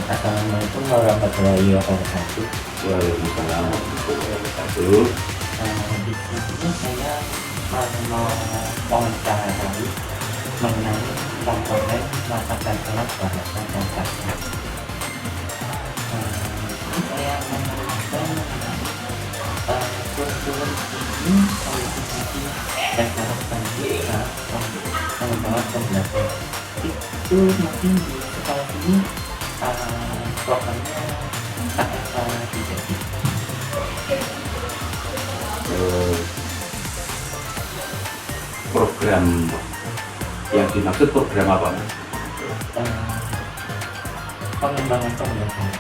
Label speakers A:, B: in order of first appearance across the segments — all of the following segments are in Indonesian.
A: Assalamualaikum warahmatullahi wabarakatuh.
B: Waalaikumsalam warahmatullahi wabarakatuh.
A: Di sini saya mau wawancara mengenai komponen masakan kelas bahasa dan sastra. Saya menanyakan kurikulum ini memiliki sisi dan harapan kita membawa pembelajaran itu mungkin di sekolah ini programnya sangat tidak
B: Program yang dimaksud program apa, Mas?
A: pengembangan pembelajaran.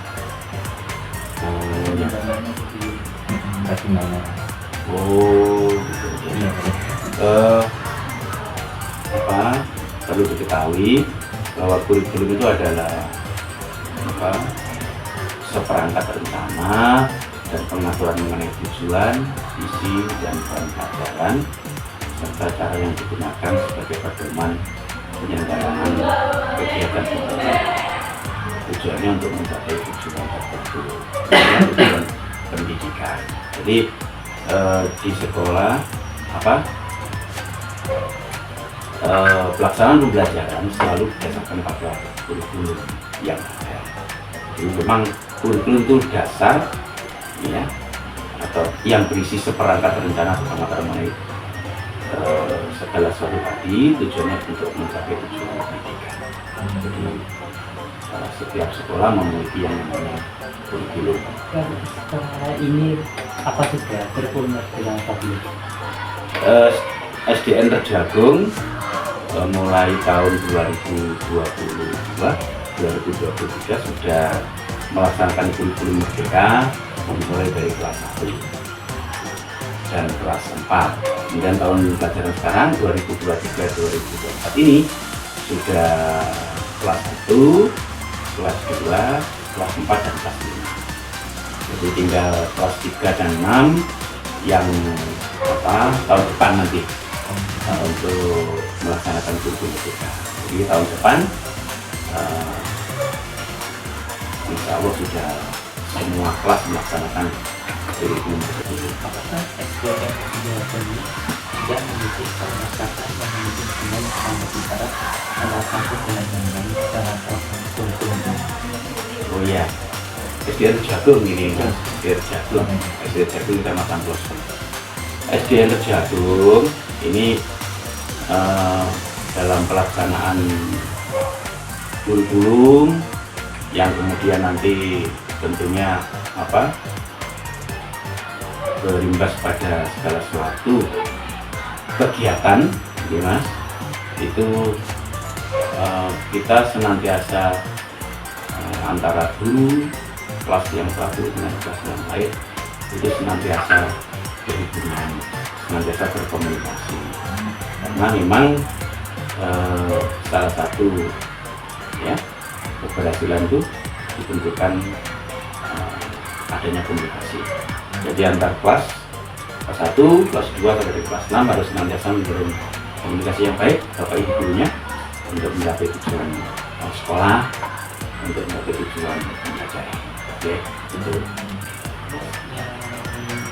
B: Ya.
A: Bagaimana?
B: Oh,
A: Iya.
B: apa perlu diketahui bahwa kurikulum itu adalah seperangkat rencana dan pengaturan mengenai tujuan, isi, dan bahan pelajaran serta cara yang digunakan sebagai pedoman penyelenggaraan kegiatan belajar. Tujuannya untuk mencapai tujuan tertentu, tujuan pendidikan. Jadi di sekolah pelaksanaan pembelajaran selalu berdasarkan pada kurikulum yang ada. Jadi memang kurikulum itu dasar, ya, atau yang berisi seperangkat rencana pengaturan mengenai segala sesuatu tadi, tujuannya untuk mencapai tujuan pendidikan. Jadi setiap sekolah memiliki yang namanya kurikulum.
A: Sekolah ini apa saja kurikulumnya bilang tadi?
B: SDN Terjagung mulai tahun 2023 sudah melaksanakan kurikulum merdeka mulai dari kelas 1 dan kelas 4. Kemudian tahun pelajaran sekarang 2023-2024 ini sudah kelas 1, kelas 2, kelas 4 dan kelas 5. Jadi tinggal kelas 3 dan 6 yang tahun depan nanti untuk melaksanakan kurikulum merdeka. Jadi tahun depan insya Allah sudah semua kelas melaksanakan kurikulum merdeka.
A: Apakah SDN ini sudah memiliki permasalahan yang memungkinkan untuk bicara salah satu dengan yang lain dalam program kurikulum ini?
B: Oh iya, SDN Terjagung ini kan, SDN Terjagung Kecamatan Ploso. SDN Terjagung ini dalam pelaksanaan kurikulum yang kemudian nanti tentunya berimbas pada segala sesuatu kegiatan, ya Mas, itu kita senantiasa antara guru kelas yang satu dengan kelas yang lain itu senantiasa berhubungan, senantiasa berkomunikasi, karena memang salah satu keberhasilan itu ditentukan adanya komunikasi. Jadi antar kelas 1, kelas 2 sampai kelas 6 harus senantiasa menjalin komunikasi yang baik Bapak Ibu gurunya untuk mencapai tujuan sekolah, untuk mencapai tujuan pembelajaran. Oke, itu.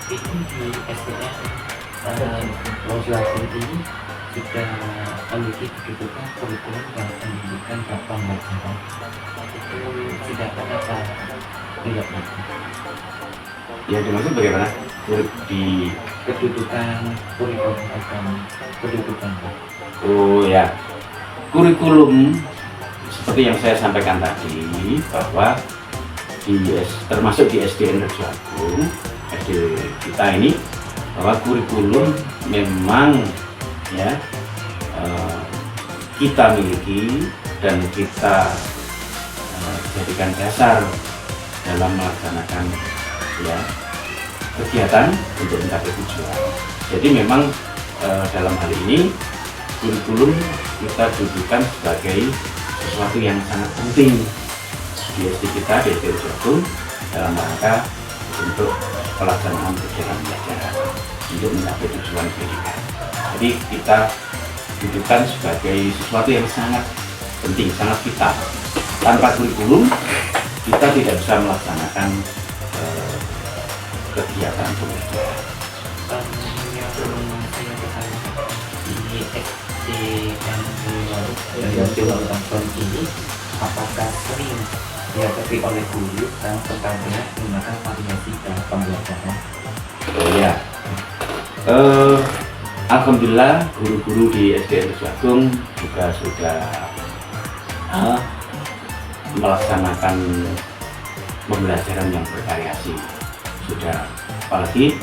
A: Ini di SDN Lojagung ini sudah memiliki kedudukan kurikulum dan pendidikan dan pembelajaran. Itu sudah ada tidak?
B: Ya, dimaksud bagaimana? Di
A: Kedudukan kurikulum dan kedudukan.
B: Oh ya, kurikulum seperti yang saya sampaikan tadi bahwa termasuk di SDN Terjagung, SD kita ini bahwa kurikulum memang ya kita miliki dan kita jadikan dasar dalam melaksanakan ya kegiatan untuk mencapai tujuan. Jadi memang dalam hal ini kurikulum kita dudukan sebagai sesuatu yang sangat penting di SD kita, di SD Jagung, dalam rangka untuk pelaksanaan kegiatan belajar untuk mencapai tujuan pendidikan. Jadi kita dudukan sebagai sesuatu yang sangat penting, sangat vital. Tanpa kurikulum kita tidak bisa melaksanakan kegiatan pembelajaran.
A: Yang belum saya ketahui di SD yang dilakukan ini, apakah sering dihadapi oleh guru yang terkait dengan menggunakan variasi dalam pembelajaran?
B: Oh ya, alhamdulillah guru-guru di SD Jagung juga sudah melaksanakan pembelajaran yang bervariasi. Sudah, apalagi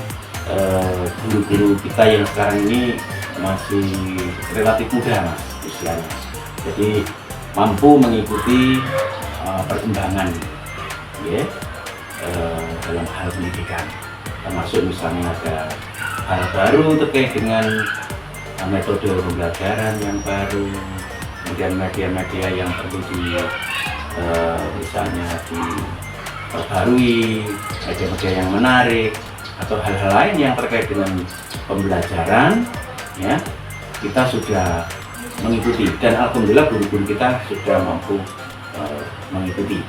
B: guru-guru kita yang sekarang ini masih relatif muda mas usianya, jadi mampu mengikuti perkembangan ya dalam hal pendidikan, termasuk misalnya ada hal baru terkait dengan metode pembelajaran yang baru, kemudian media-media yang perlu misalnya diperbarui, media-media yang menarik atau hal-hal lain yang terkait dengan pembelajaran ya, kita sudah mengikuti dan alhamdulillah guru-guru kita sudah mampu mengikuti.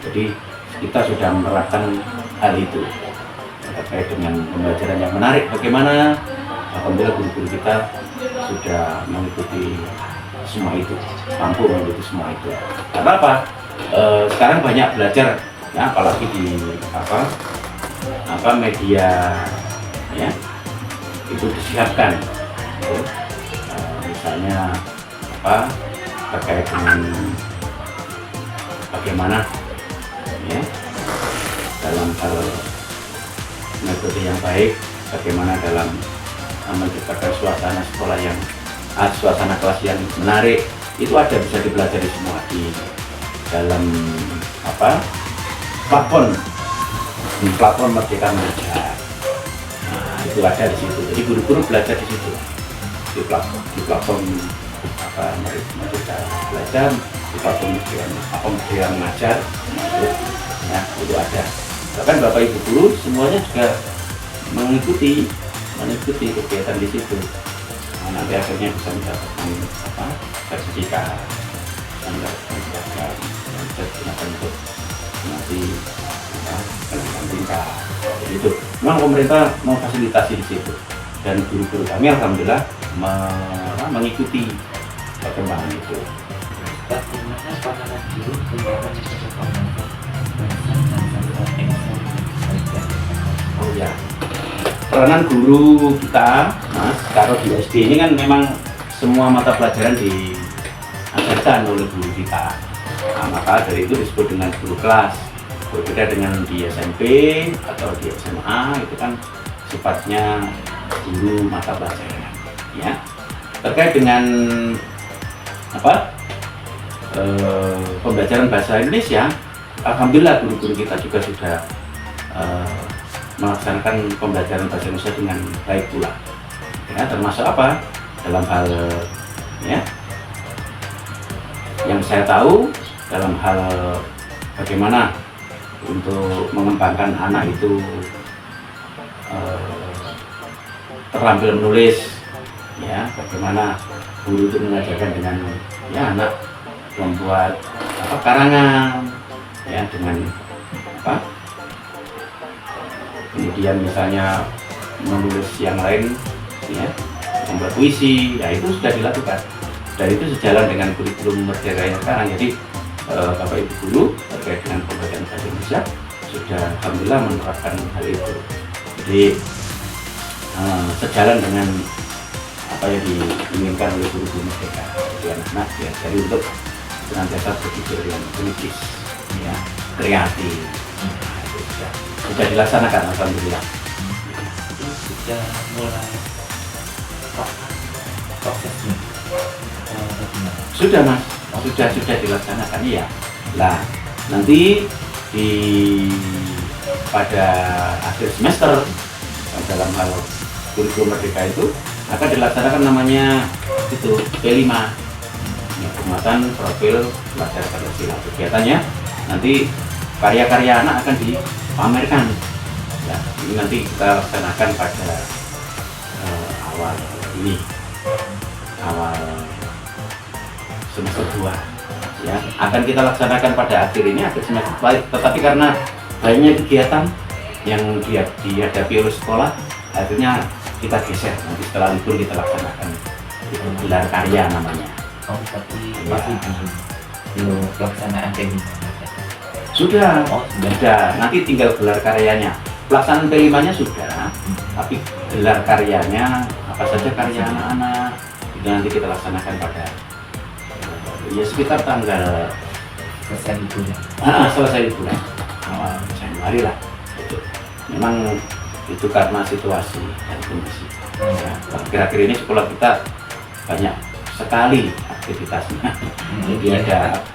B: Jadi kita sudah menerapkan hal itu terkait dengan pembelajaran yang menarik. Bagaimana? Alhamdulillah guru-guru kita sudah mengikuti semua itu, mampu mengikuti semua itu. Karena apa? Sekarang banyak belajar ya, apalagi di media ya, itu disiapkan misalnya terkait dengan bagaimana ya dalam hal metode yang baik, bagaimana dalam menciptakan suasana sekolah yang suasana kelas yang menarik, itu ada, bisa dipelajari semua di dalam platform Merdeka Belajar. Nah, itu ada di situ. Jadi guru-guru belajar di situ, di platform Merdeka Belajar, di platform Merdeka Mengajar, ya itu ada. Bahkan Bapak Ibu guru semuanya juga mengikuti kegiatan di situ. Nah, nanti akhirnya bisa mendapatkan sertifikat, digunakan untuk nanti kenaikan tingkat. Jadi itu memang pemerintah memfasilitasi di situ, dan guru-guru kami alhamdulillah mengikuti perkembangan itu.
A: Bagaimana pandangan guru tentang
B: Oh ya, peranan guru kita, mas, kalau di SD ini kan memang semua mata pelajaran diajarkan oleh guru kita. Nah, maka dari itu disebut dengan guru kelas. Berbeda dengan di SMP atau di SMA, itu kan sifatnya guru mata pelajaran. Ya, terkait dengan pembelajaran bahasa Indonesia, alhamdulillah guru-guru kita juga sudah melaksanakan pembelajaran bahasa Indonesia dengan baik pula. Ya, termasuk dalam hal ya yang saya tahu, dalam hal bagaimana untuk mengembangkan anak itu terampil menulis, ya bagaimana guru itu mengajarkan dengan ya anak membuat karangan ya dengan kemudian misalnya menulis yang lain ya, membuat puisi, ya itu sudah dilakukan, dan itu sejalan dengan kurikulum Merdeka yang sekarang. Jadi Bapak Ibu guru terkait dengan pembelajaran bahasa Indonesia sudah alhamdulillah menerapkan hal itu. Jadi sejalan dengan apa yang diinginkan oleh guru-guru Merdeka. Jadi anak-anak ya, jadi untuk senantiasa berpikir yang kritis, ya kreatif. Sudah dilaksanakan alhamdulillah.
A: sudah mulai kapan prosesnya atau bagaimana?
B: Sudah Mas, sudah dilaksanakan ya. Nah, nanti pada akhir semester dalam hal kurikulum merdeka itu akan dilaksanakan namanya itu P5, ya, penguatan profil pelajar Pancasila. Kegiatannya nanti karya-karya anak akan dipamerkan. Ya, ini nanti kita laksanakan pada awal semester 2 ya, akan kita laksanakan pada akhir semester baik, tetapi karena banyaknya kegiatan yang dihadapi oleh sekolah, akhirnya kita geser, nanti setelah libur kita laksanakan itu gelar karya namanya.
A: Oh, tapi masih belum pelaksanaan teknik.
B: Sudah,
A: Oh,
B: sudah. Nanti tinggal gelar karyanya. Pelaksanaan P5-nya sudah, tapi gelar karyanya apa saja karya anak-anak itu nanti kita laksanakan pada ya sekitar tanggal
A: selesai liburnya.
B: selesai liburan awal Januari lah. Itu memang itu karena situasi dan kondisi. Ya, akhir-akhir ini sekolah kita banyak sekali aktivitasnya. Jadi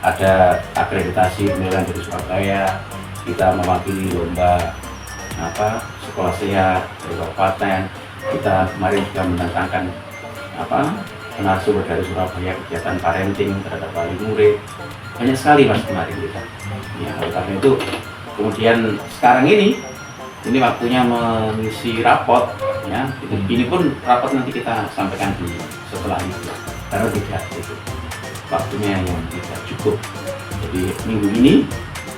B: ada akreditasi penilaian dari Surabaya, kita mewakili lomba sekolah sehat dari kabupaten. Kita kemarin juga mendatangkan narasumber dari Surabaya, kegiatan parenting terhadap wali murid. Banyak sekali Mas kemarin kita. Ya, oleh karena itu kemudian sekarang ini waktunya mengisi rapot ya. Ini pun rapot nanti kita sampaikan setelah itu karena tidak itu waktunya yang tidak cukup. Jadi minggu ini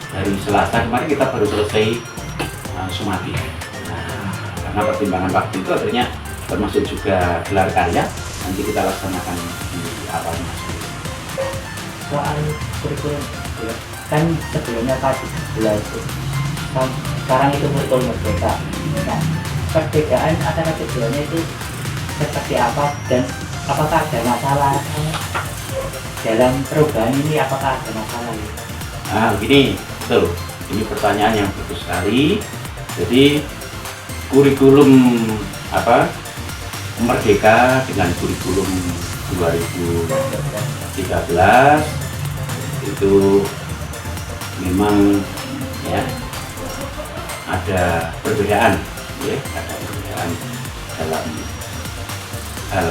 B: dari Selasa kemarin kita baru selesai Sumati. Nah, karena pertimbangan waktu itu akhirnya termasuk juga gelar karya nanti kita laksanakan di awal Mas.
C: Soal kurikulum ya, kan sebelumnya tadi sebelah itu sekarang itu kurikulum merdeka. Nah, perbedaan antara keduanya itu seperti apa dan apakah ada masalah dalam perubahan ini, apakah ada masalah ya?
B: Nah begini, tuh ini pertanyaan yang bagus sekali. Jadi kurikulum merdeka dengan kurikulum 2013 itu memang ya ada perbedaan dalam hal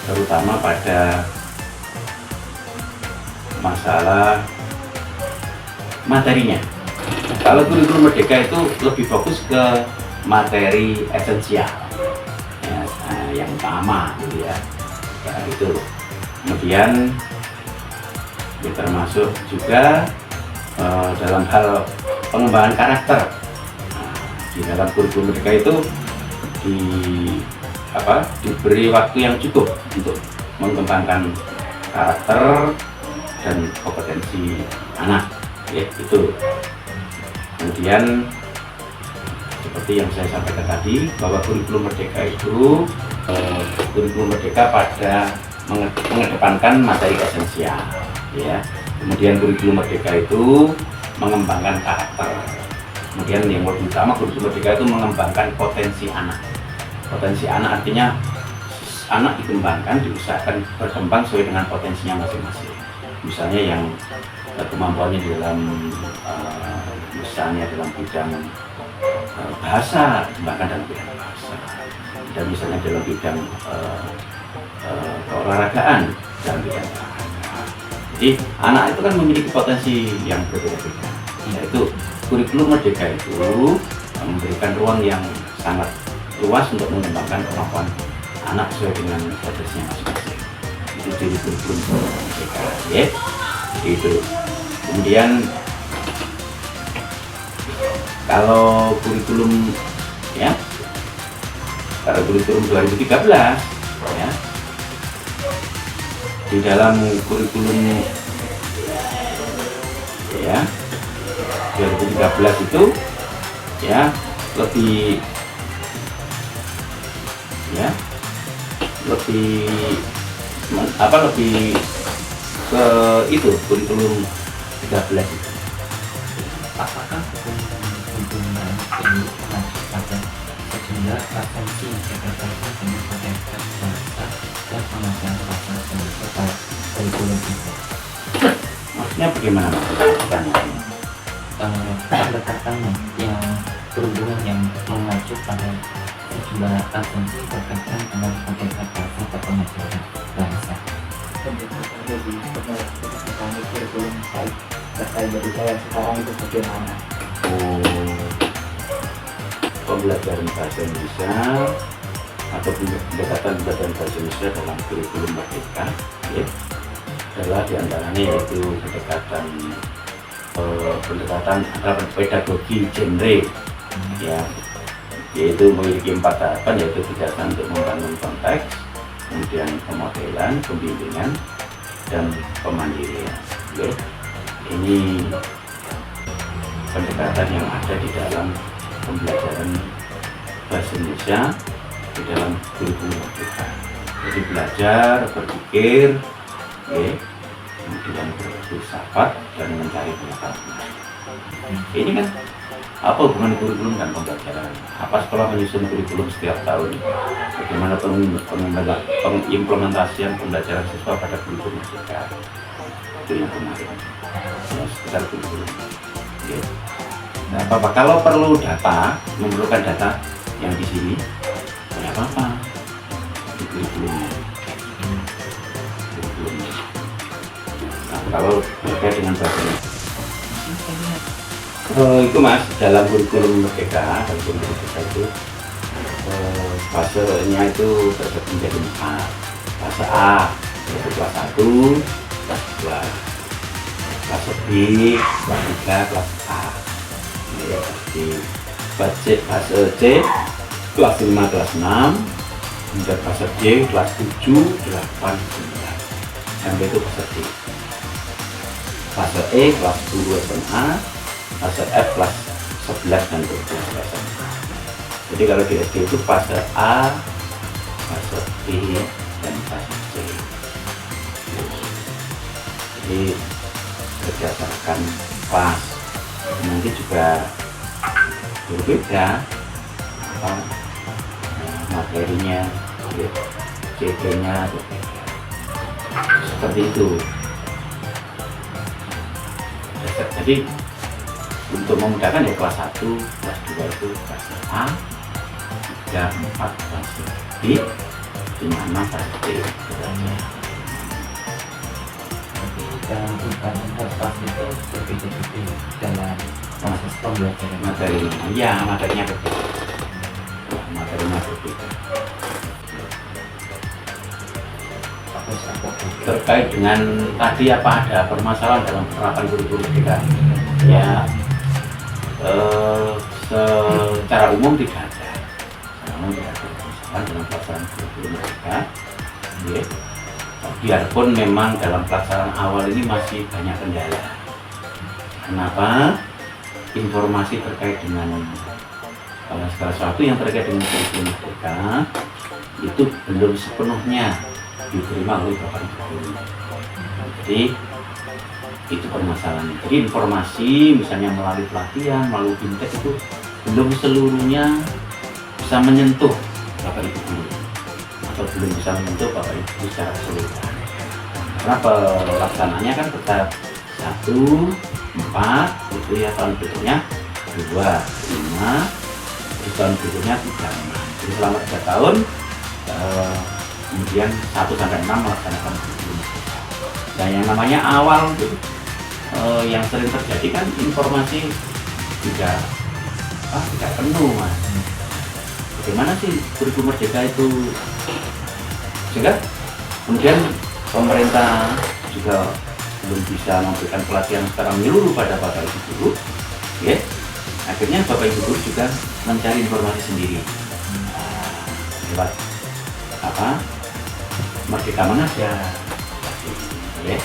B: terutama pada masalah materinya. Kalau kurikulum merdeka itu lebih fokus ke materi esensial ya, yang utama gitu ya. Itu kemudian ya, termasuk juga dalam hal pengembangan karakter. Di dalam kurikulum merdeka itu diberi waktu yang cukup untuk mengembangkan karakter dan kompetensi anak ya, itu. Kemudian seperti yang saya sampaikan tadi bahwa kurikulum merdeka itu kurikulum merdeka pada mengedepankan materi esensial ya. Kemudian kurikulum merdeka itu mengembangkan karakter. Kemudian yang lebih utama kurikulum merdeka itu mengembangkan potensi anak. Potensi anak artinya anak dikembangkan, diusahakan berkembang sesuai dengan potensinya masing-masing. Misalnya yang kemampuannya dalam misalnya dalam bidang bahasa, dikembangkan dalam bidang bahasa, dan misalnya dalam bidang keolahragaan, dalam bidang olahraga. Jadi anak itu kan memiliki potensi yang berbeda-beda. Yaitu kurikulum merdeka itu memberikan ruang yang sangat luas untuk mengembangkan kemampuan anak sesuai dengan potensinya masing-masing. Itu jadi kurikulum merdeka ya. Itu. Kemudian kalau kurikulum 2013 ya, di dalam kurikulum ya 2013 itu ya lebih ke itu kurikulum 13 itu.
A: Apakah hubungan ini pada sehingga absensi yang berkaitan dengan pendidikan bahasa dan pengajaran bahasa Indonesia pada kurikulum itu.
B: Maksudnya bagaimana pertanyaannya?
A: Pendekatannya yang berhubungan yang mengacu pada sejumlah absensi berkaitan dengan pendidikan bahasa atau pengajaran bahasa.
C: Pendekatannya di pendidikan kurikulum saya terkait dari saya sekarang itu bagaimana?
B: Pembelajaran bahasa Indonesia atau pendekatan bahasa Indonesia dalam kurikulum merdeka, ya, adalah diantaranya yaitu pendekatan antara pedagogi genre, ya, yaitu memiliki 4 tahapan, yaitu berdasarkan untuk membangun konteks, kemudian pemodelan, pembimbingan, dan pemandirian. Ya. Ini pendekatan yang ada di dalam pembelajaran bahasa Indonesia di dalam kurikulum merdeka. Jadi belajar, berpikir, ya, kemudian berfilsafat dan mencari pengetahuan. Ini kan apa hubungan kurikulum dan pembelajaran? Apa sekolah menyusun kurikulum setiap tahun? Bagaimana pengimplementasian pembelajaran siswa pada kurikulum merdeka? Itu yang kemarin. Ya, sekitar kurikulum. Ya. Nah, apa kalau perlu data, memerlukan data yang di sini, tidak apa-apa di kurikulumnya. Nah, kalau terkait dengan bahasa itu mas, dalam kurikulum merdeka, itu fasenya itu terbagi menjadi 4. Fase A yaitu kelas 1, kelas 2, fase B, kelas 3, kelas A. Ya, di fase C kelas 5, kelas 6, kemudian fase D kelas 7, 8, 9 sampai itu fase D. Fase E kelas 10 SMA, fase F kelas 11 dan 12 SMA. Jadi kalau di SD itu fase A, fase B, dan fase C. Jadi berdasarkan kelas nanti juga berbeda apa materinya, CP-nya berbeda. Seperti itu. Jadi untuk memudahkan ya kelas 1, kelas 2 itu kelas A, 3, 4 kelas B, 5, 6 kelas D.
A: Dalam tingkatan kelas itu berbeda-beda dalam proses pembelajaran
B: Materinya, ya materinya berbeda. Materinya berbeda. Terkait dengan tadi apa ada permasalahan dalam penerapan kurikulum merdeka? Ya, secara umum tidak ada. Namun tidak ada permasalahan dalam pelaksanaan kurikulum merdeka. Ya. Biarpun memang dalam pelaksanaan awal ini masih banyak kendala. Kenapa? Informasi terkait dengan segala sesuatu yang terkait dengan kurikulum merdeka itu belum sepenuhnya diterima oleh Bapak Ibu. Jadi itu permasalahannya. Jadi informasi misalnya melalui pelatihan, melalui fintech itu belum seluruhnya bisa menyentuh Bapak Ibu guru atau belum bisa menyentuh Bapak Ibu secara keseluruhan. Karena pelaksanaannya kan tetap 1, 4 itu ya, tahun berikutnya 2, 5, terus tahun berikutnya 3, 6. Jadi selama 3 tahun kemudian 1 sampai 6 melaksanakan kurikulum. Dan yang namanya awal itu yang sering terjadi kan informasi tidak penuh mas. Bagaimana sih kurikulum merdeka itu, sehingga kemudian pemerintah juga belum bisa memberikan pelatihan secara menyeluruh pada Bapak Ibu guru, ya. Akhirnya Bapak Ibu guru juga mencari informasi sendiri lewat Merdeka Mengajar, ya,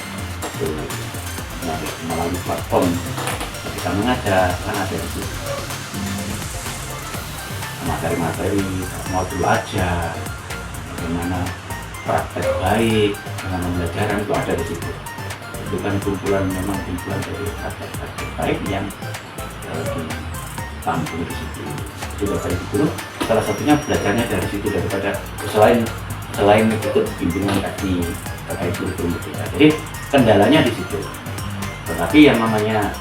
B: melalui platform Merdeka Mengajar kan ada di situ materi-materi modul ajar, bagaimana praktek baik dengan pembelajaran itu ada di situ. Itu kan kumpulan dari praktek baik yang ditampung di situ. Jadi Bapak Ibu guru salah satunya belajarnya dari situ, daripada selain ikut bimbingan tadi terkait kurikulum merdeka. Jadi kendalanya di situ. Tetapi yang namanya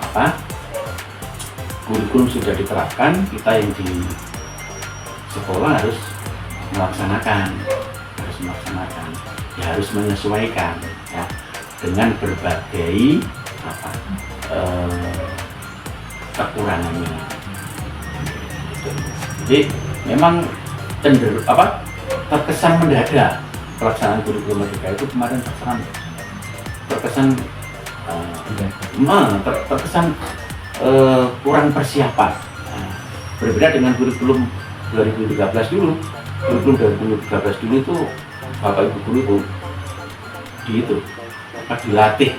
B: apa, kurikulum sudah diterapkan, kita yang di sekolah harus melaksanakan, ya harus menyesuaikan ya dengan berbagai apa kekurangannya. Jadi memang cenderung apa, terkesan mendadak pelaksanaan kurikulum merdeka itu kemarin terkesan kurang persiapan. Berbeda dengan kurikulum 2013 dulu. Kurikulum 2013 dulu itu Bapak Ibu guru itu dilatih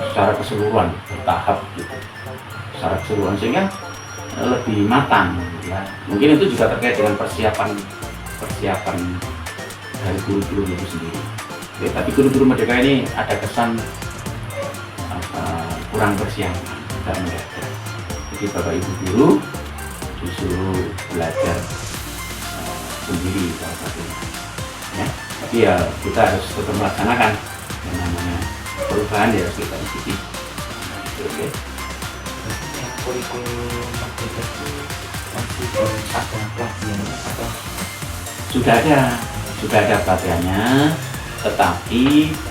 B: secara keseluruhan, bertahap gitu, secara keseluruhan, sehingga lebih matang ya. Mungkin itu juga terkait dengan persiapan dari kurikulum itu sendiri ya. Tapi kurikulum merdeka ini ada kesan kurang persiapan, tidak mendadak. Jadi Bapak Ibu guru disuruh belajar sendiri salah satunya ya. Tapi ya kita harus tetap melaksanakan yang namanya perubahan, ya harus kita ikuti. Oke.
A: Yang kurikulum merdeka itu masih belum ada pelatihannya atau
B: sudah ada pelatihannya, tetapi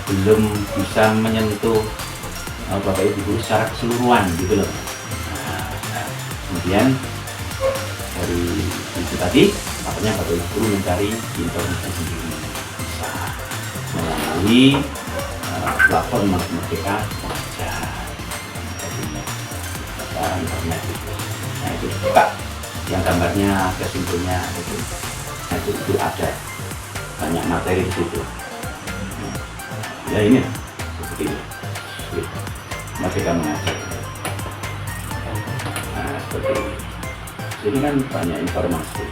B: belum bisa menyentuh Bapak Ibu guru secara keseluruhan gitu loh. Nah, kemudian dari itu tadi makanya Bapak Ibu guru mencari informasi sendiri, bisa melalui platform Merdeka Belajar dari internet itu. Nah itu buka yang gambarnya kesimpulannya itu, nah itu ada banyak materi di situ. Ya ini seperti ini, Merdeka Mengajar. Nah seperti ini. Jadi kan banyak informasi.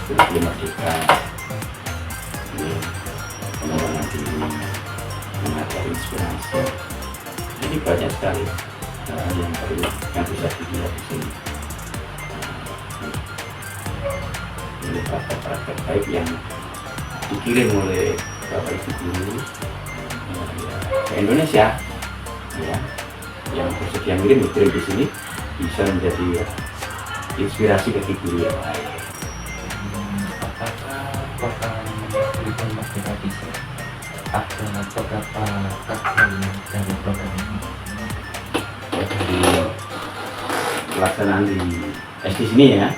B: Kurikulum merdeka, ini pengembangan diri, mengajar inspirasi. Jadi banyak sekali yang bisa dilihat di sini. Ini praktek-praktek baik yang dikirim oleh Bapak Ibu guru ke Indonesia, ya, yang bersedia ngirim dikirim di sini, bisa menjadi inspirasi bagi guru yang lain.
A: apakah program kurikulum merdeka bisa ada beberapa bagian dari program ini?
B: Dari pelaksanaan di SD sini ya,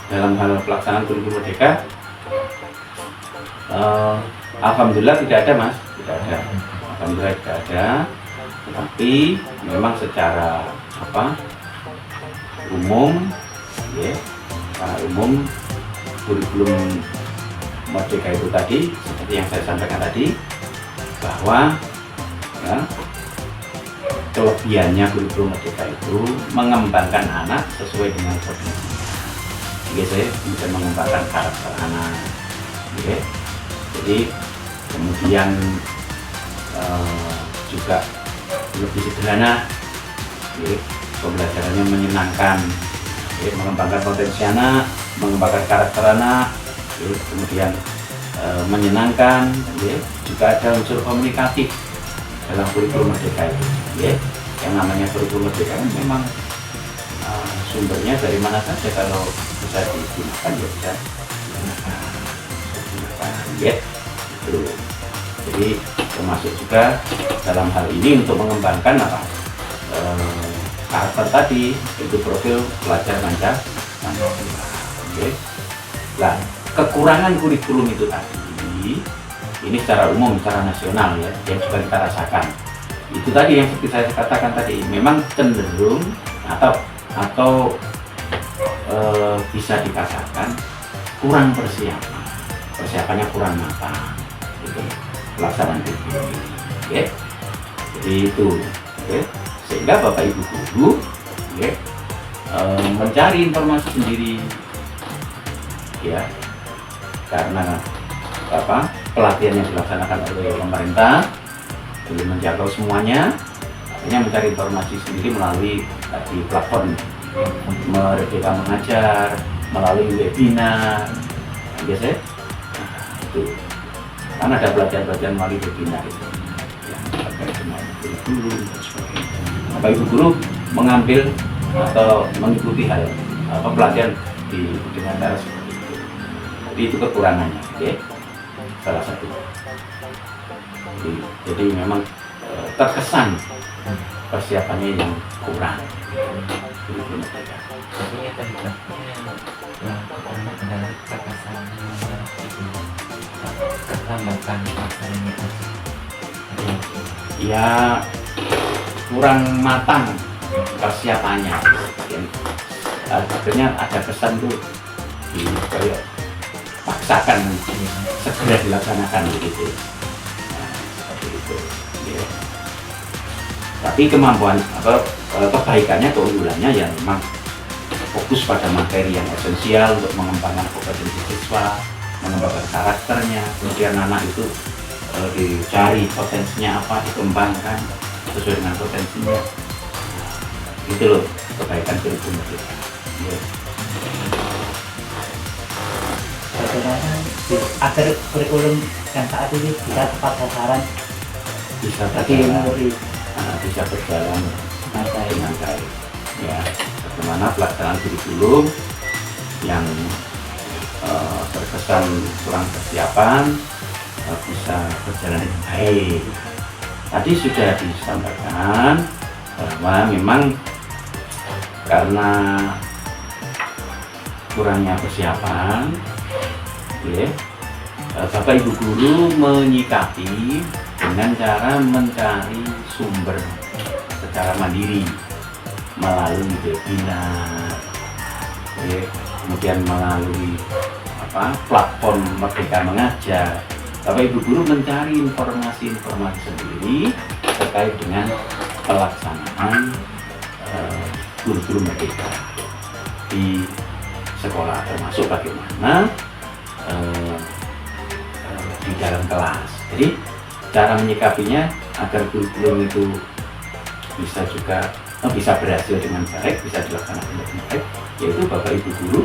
B: dalam hal pelaksanaan kurikulum merdeka, alhamdulillah tidak ada mas, tidak ada, alhamdulillah tidak ada. Tetapi memang secara umum, ya, secara umum kurikulum merdeka itu tadi, seperti yang saya sampaikan tadi, bahwa ya, kelebihannya kurikulum merdeka itu mengembangkan anak sesuai dengan potensinya. Jadi saya bisa mengembangkan karakter anak, ya. Jadi kemudian juga lebih sederhana, ya, pembelajarannya menyenangkan, ya, mengembangkan potensi anak, mengembangkan karakter anak, ya, kemudian menyenangkan, ya. Juga ada unsur komunikatif dalam kurikulum merdeka itu, ya. Yang namanya kurikulum merdeka kan memang sumbernya dari mana saja, kalau bisa digunakan ya bisa digunakan, ya. Itu. Jadi termasuk juga dalam hal ini untuk mengembangkan karakter tadi, itu profil pelajar Pancasila. Okay. Nah, kekurangan kurikulum itu tadi, ini secara umum, secara nasional ya, yang juga kita rasakan. Itu tadi yang seperti saya katakan tadi, memang cenderung atau bisa dikatakan kurang persiapannya kurang matang, gitu, pelaksanaan kurikulum ini. Okay. Jadi itu, okay. Sehingga Bapak Ibu guru, okay, mencari informasi sendiri, ya, karena pelatihan yang dilaksanakan oleh pemerintah belum menjangkau semuanya, hanya mencari informasi sendiri melalui tadi platform Merdeka Mengajar, melalui webinar, biasanya itu kan ada pelatihan-pelatihan melalui webinar itu yang terkait dengan guru dan sebagainya. Bapak Ibu guru mengambil atau mengikuti hal pelatihan dengan cara seperti itu. Jadi itu kekurangannya, oke? Salah satu. Jadi memang terkesan persiapannya yang kurang.
A: Tapi yang terlibatnya yang pertama adalah kekerasannya itu keterlambatan pelaksananya aja.
B: Ya kurang matang persiapannya. Akhirnya ada kesan tuh kayak paksakan segera dilaksanakan begitu. Seperti itu. Ya. Tapi kemampuan kebaikannya, keunggulannya ya memang fokus pada materi yang esensial untuk mengembangkan kompetensi siswa, mengembangkan karakternya, kemudian anak itu dicari potensinya apa, dikembangkan sesuai dengan potensinya. Itu loh kebaikan kurikulum kita. Ya.
C: Bagaimana agar kurikulum yang saat ini bisa tepat sasaran
B: Bisa
C: bagi
B: berjalan,
C: murid
B: bisa berjalan
C: masa
B: dengan baik. Ya, bagaimana pelaksanaan kurikulum yang terkesan kurang persiapan bisa berjalan dengan baik. Tadi sudah disampaikan bahwa memang karena kurangnya persiapan, ya, Bapak Ibu guru menyikapi dengan cara mencari sumber secara mandiri melalui webinar, ya, kemudian melalui platform Merdeka Mengajar. Bapak Ibu guru mencari informasi-informasi sendiri terkait dengan pelaksanaan kurikulum Merdeka di sekolah, termasuk bagaimana di dalam kelas. Jadi cara menyikapinya agar kurikulum itu bisa berhasil dengan baik, bisa dilaksanakan dengan baik, yaitu Bapak Ibu guru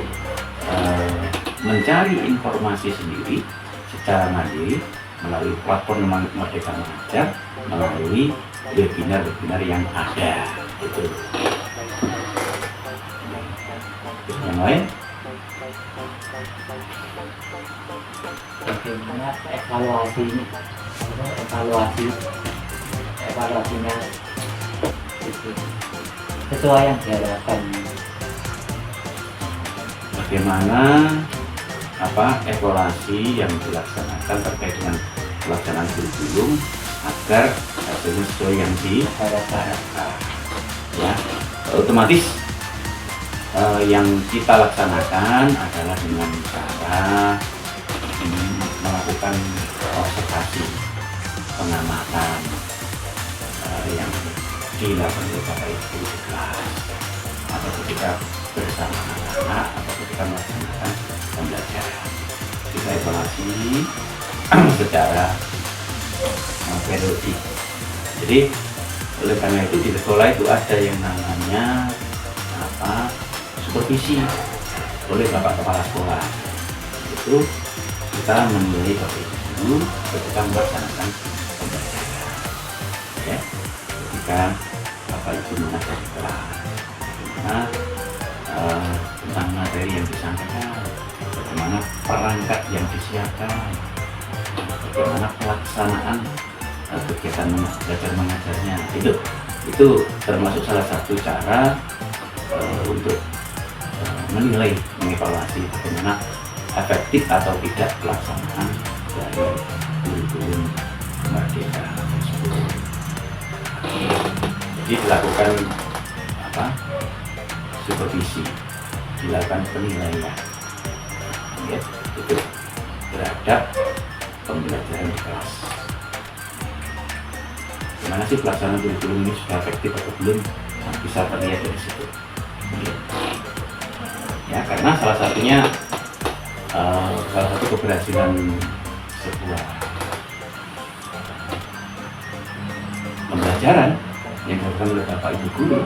B: mencari informasi sendiri secara mandiri melalui platform Merdeka Mengajar, melalui webinar-webinar yang ada. Itu. Yang lain?
C: bagaimana evaluasinya itu sesuai yang diharapkan.
B: Bagaimana evaluasi yang dilaksanakan terkait dengan pelaksanaan kurikulum agar hasilnya sesuai yang diharapkan. Ya, otomatis yang kita laksanakan adalah dengan cara melakukan observasi, pengamatan yang dilakukan oleh Bapak Ibu di kelas atau ketika bersama anak-anak atau ketika melaksanakan pembelajaran. Kita evaluasi secara periodik. Jadi oleh karena itu di sekolah itu ada yang namanya supervisi oleh Bapak Kepala Sekolah. Itu kita menilai Bapak Ibu ketika melaksanakan pembelajaran. Ya, ketika Bapak Ibu mengajar di kelas, bagaimana tentang materi yang disampaikan, bagaimana perangkat yang disiapkan, bagaimana pelaksanaan kegiatan belajar mengajarnya. Itu termasuk salah satu cara untuk menilai, mengevaluasi bagaimana efektif atau tidak pelaksanaan dari kurikulum Merdeka tersebut. Jadi dilakukan supervisi, dilakukan penilaian, ya, itu terhadap pembelajaran di kelas. Gimana sih pelaksanaan kurikulum ini, sudah efektif atau belum? Bisa terlihat dari situ. Ya, karena salah satu keberhasilan sebuah pembelajaran yang dilakukan oleh Bapak Ibu guru,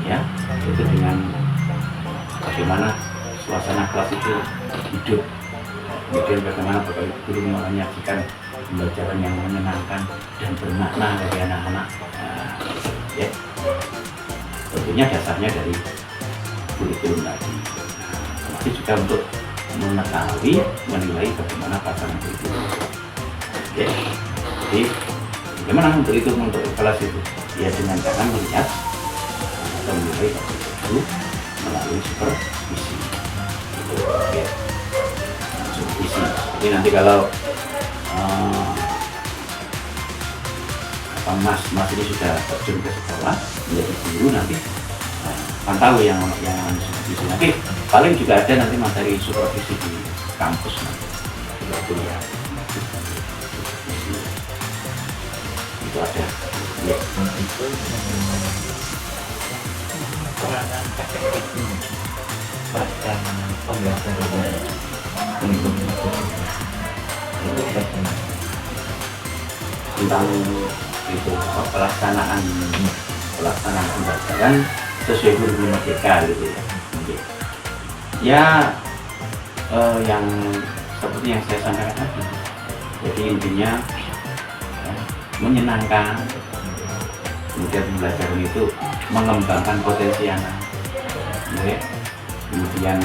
B: ya, itu dengan bagaimana suasana kelas itu hidup, kemudian bagaimana Bapak Ibu guru menyajikan pembelajaran yang menyenangkan dan bermakna bagi anak-anak. Nah, ya, tentunya dasarnya dari kurikulum tadi. Nah, termasuk juga untuk mengetahui, menilai bagaimana pasangan itu. Oke, jadi bagaimana untuk itu, untuk kelas itu? Ya dengan cara melihat atau menilai itu melalui supervisi. Oke, supervisi. Jadi nanti kalau Mas ini sudah terjun ke sekolah menjadi guru, nanti pantau yang supervisi. Nanti paling juga ada nanti materi supervisi di kampus nanti juga kuliah supervisi itu ada. Ya.
A: Itu peranan efektif pada pembelajaran untuk itu bagaimana?
B: Tentang itu pelaksanaan pembelajaran sesuai kurikulum merdeka gitu ya. Ya, yang seperti yang saya sampaikan tadi. Jadi intinya menyenangkan, kemudian pembelajaran itu mengembangkan potensi anak, ya. Kemudian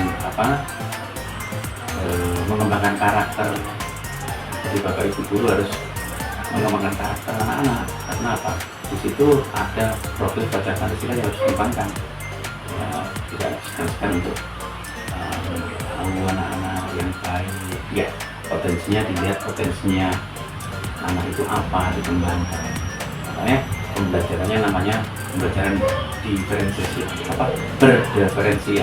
B: mengembangkan karakter. Jadi Bapak Ibu guru harus mengembangkan karakter anak-anak. Karena apa? Di situ ada proses baca Pancasila yang harus dikembangkan. Ya, tidak segan-segan untuk anak-anak yang baik. Ya, potensinya dilihat, potensinya anak itu apa, dikembangkan. Makanya pembelajarannya namanya pembelajaran berdiferensiasi.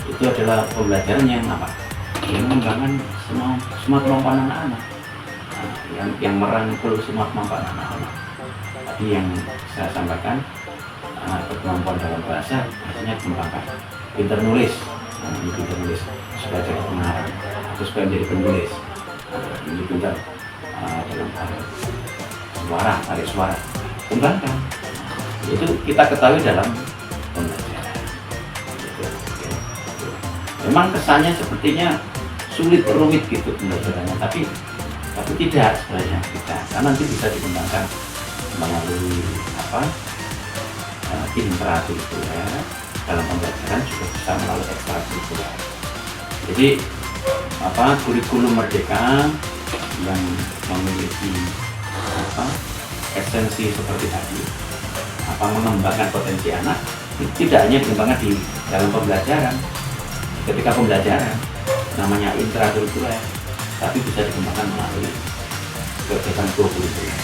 B: Itu adalah pembelajaran yang apa? Yang mengembangkan semua kemampuan anak-anak. Yang merangkul semua kemampuan anak-anak. Tadi yang saya sampaikan, kemampuan dalam bahasa, artinya kembangkan. Pintar nulis, pintar nulis supaya jadi pengarang atau supaya menjadi penulis. Ini pintar dalam hal suara, tarik suara, kembangkan. Itu kita ketahui dalam pembelajaran. Memang kesannya sepertinya sulit, rumit gitu pembelajarannya, tapi tidak sebenarnya kita, karena nanti bisa dikembangkan melalui intrakurikuler. Dalam pembelajaran juga bisa melalui ekstrakurikuler. Jadi kurikulum merdeka yang memiliki esensi seperti tadi, mengembangkan potensi anak, tidak hanya dikembangkan di dalam pembelajaran ketika pembelajaran namanya intrakurikuler, tapi bisa dikembangkan melalui kegiatan kurikuler,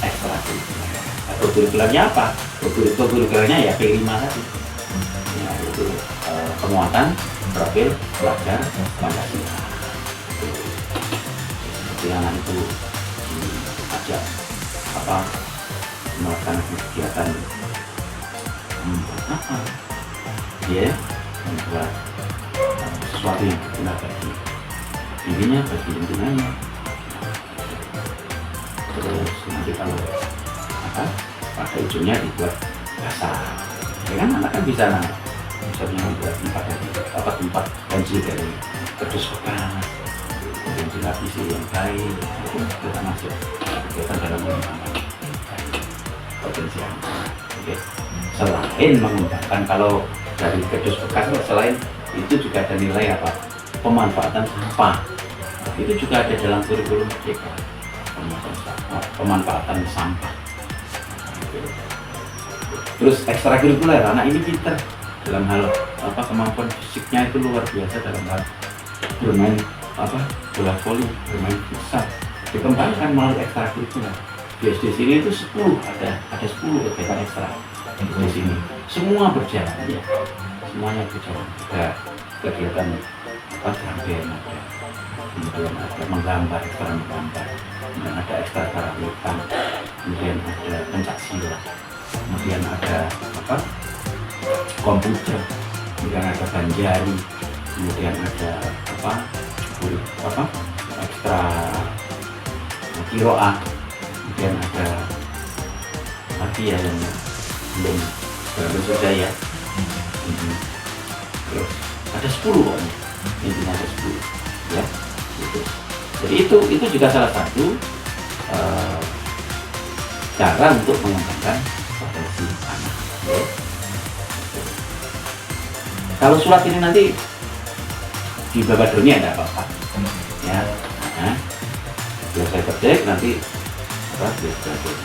B: ekstrakurikuler. Atau kurikulernya apa? Kurikulernya ya P5 tadi. Ya, itu penguatan profil pelajar Pancasila. Seperti anak itu diajak melakukan kegiatan membuat sesuatu yang berguna bagi dirinya, bagi lingkungannya. Terus nanti kalau pada ujungnya dibuat dasar. Ya kan, anak kan bisa misalnya membuat tempat kunci dari kardus bekas, kemudian dilapisi yang baik, itu kita masuk kegiatan dalam mengembangkan potensi anak. Oke. Selain mengembangkan, kalau dari kardus bekas, selain itu juga ada nilai pemanfaatan sampah. Itu juga ada dalam kurikulum merdeka, pemanfaatan sampah. Terus ekstrakurikuler, anak ini pintar dalam hal kemampuan fisiknya itu luar biasa dalam hal bermain bola voli, bermain futsal, dikembangkan melalui ekstrakurikuler. Di sini itu 10 ada 10 kegiatan ekstra di sini. Semua berjalan, ya. Semuanya berjalan. Ada kegiatan drum band, kemudian ada menggambar, ekstra menggambar, kemudian ada ekstra karawitan, kemudian ada pencak silat, kemudian ada komputer, kemudian ada banjari, kemudian ada ekstra kiroah, kemudian ada lagi ya yang belum berapa saja ya. Terus ada 10 pokoknya, intinya ada 10 ya gitu. Jadi itu juga salah satu cara untuk mengembangkan potensi anak ya. Kalau surat ini nanti di babak dunia tidak apa-apa ya. Nah, biar saya cek nanti apa biar saya cek.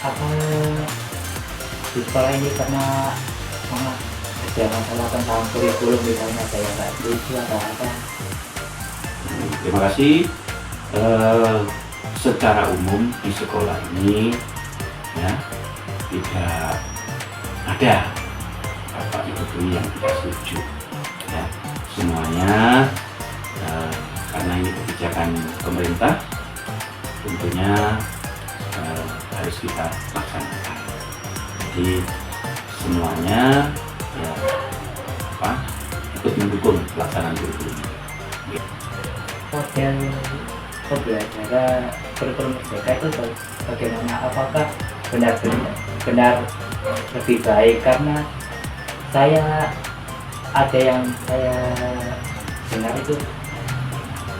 C: Apa di sekolah ini karena ada masalah tentang kurikulum misalnya saya nggak setuju atau apa?
B: Terima kasih. Secara umum di sekolah ini ya tidak ada bapak ibu guru yang tidak setuju ya. Semuanya karena ini kebijakan pemerintah tentunya harus kita laksanakan. Jadi semuanya ya ikut mendukung pelaksanaan kurikulum.
C: Model pembelajaran kurikulum merdeka itu bagaimana? Apakah benar lebih baik? Karena ada yang saya dengar itu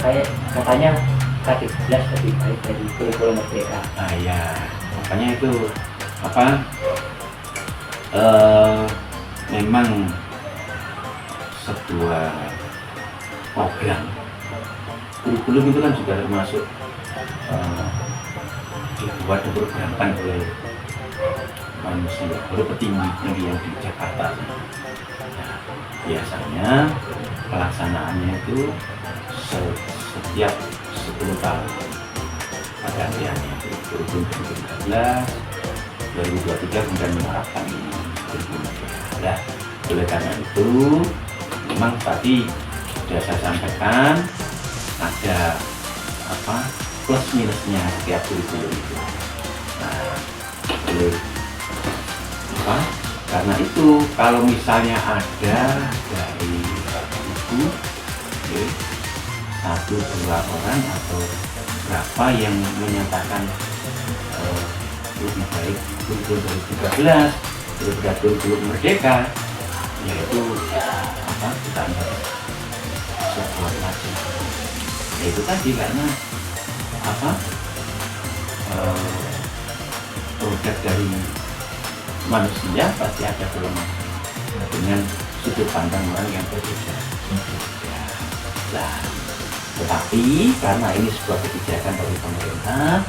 C: kayak katanya K13 lebih baik dari kurikulum merdeka.
B: Nah ya, makanya itu memang sebuah program kurikulum itu kan juga termasuk dibuat dan diprogramkan oleh manusia, oleh petinggi yang di Jakarta. Nah, biasanya pelaksanaannya itu setiap 10 tahun pergantiannya, kurikulum 2013, 2023 kemudian menerapkan kurikulum. Nah, oleh karena itu memang tadi sudah saya sampaikan ada plus minusnya setiap kurikulum itu. Nah, karena itu kalau misalnya ada dari ibu satu dua orang atau berapa yang menyatakan lebih baik kurikulum 2013 daripada kurikulum merdeka, yaitu kita anggap sebuah pelajaran. Itu tadi karena produk dari manusia pasti ada kelemahan dengan sudut pandang orang yang berbeda. Nah, tetapi karena ini sebuah kebijakan dari pemerintah,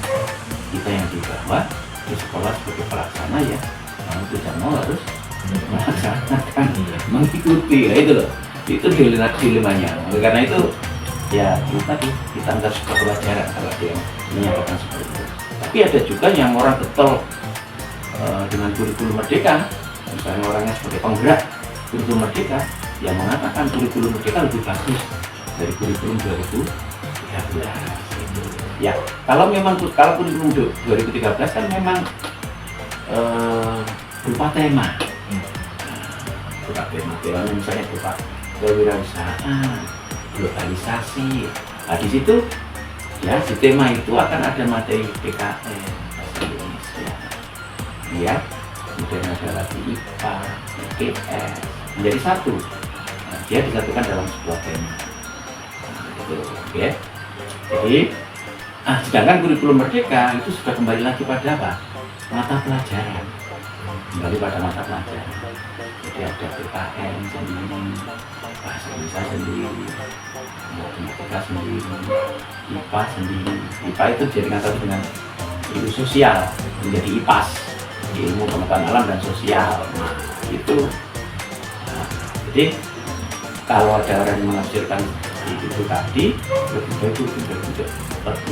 B: kita yang di bawah di sekolah sebagai pelaksana ya mau tidak mau harus melaksanakan, mengikuti. Ya, itu loh, itu dilemanya. Karena itu ya itu tadi kita anggap sebuah pelajaran kalau dia menyatakan seperti itu. Tapi ada juga yang orang getol dengan kurikulum merdeka, misalnya orangnya sebagai penggerak kurikulum merdeka yang mengatakan kurikulum merdeka lebih bagus dari kurikulum 2013. Ya, kalau kurikulum 2013 kan memang berupa tema. Berupa tema misalnya berupa kewirausahaan, globalisasi. Nah, di situ ya di tema itu akan ada materi PKN bahasa Indonesia. Ya, kemudian ada lagi IPA, IPS menjadi satu. Nah, dia disatukan dalam sebuah tema. Ya. Jadi, sedangkan kurikulum merdeka itu sudah kembali lagi pada apa? Mata pelajaran. Kembali pada mata pelajaran. Jadi ada PKN sendiri, bahasa Indonesia sendiri, matematika sendiri, IPA sendiri. IPA itu dijadikan satu dengan ilmu sosial, menjadi IPAS, ilmu pengetahuan alam dan sosial. Nah, itu. Jadi kalau ada orang yang menafsirkan itu tadi lebih baik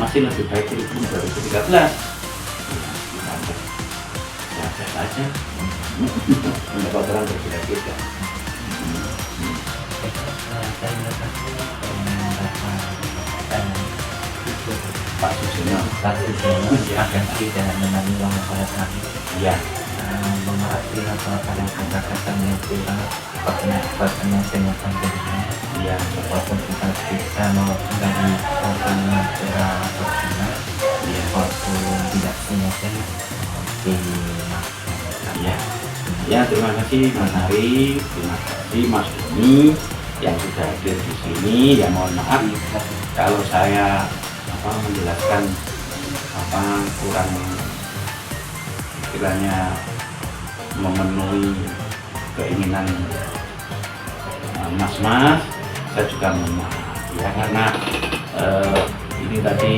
B: masih lebih baik kurikulum 2013. Ya, saja. Pendapat orang berbeda-beda. Pak Susino.
A: statusnya agar tidak menangani uang pada kami.
B: Iya.
A: Memaafkan apa pada kata-kata yang kurang perkenan kenyataan dunia.
B: Iya.
A: Walaupun kita bisa menggali orang yang kurang berkenan,
B: Iya.
A: walaupun tidak sengaja
B: Iya. Ya, terima kasih Mas Ari, terima kasih Mas Doni yang sudah hadir di sini. Ya mohon maaf kalau saya menjelaskan kurang kiranya memenuhi keinginan mas-mas, saya juga mohon maaf ya karena ini tadi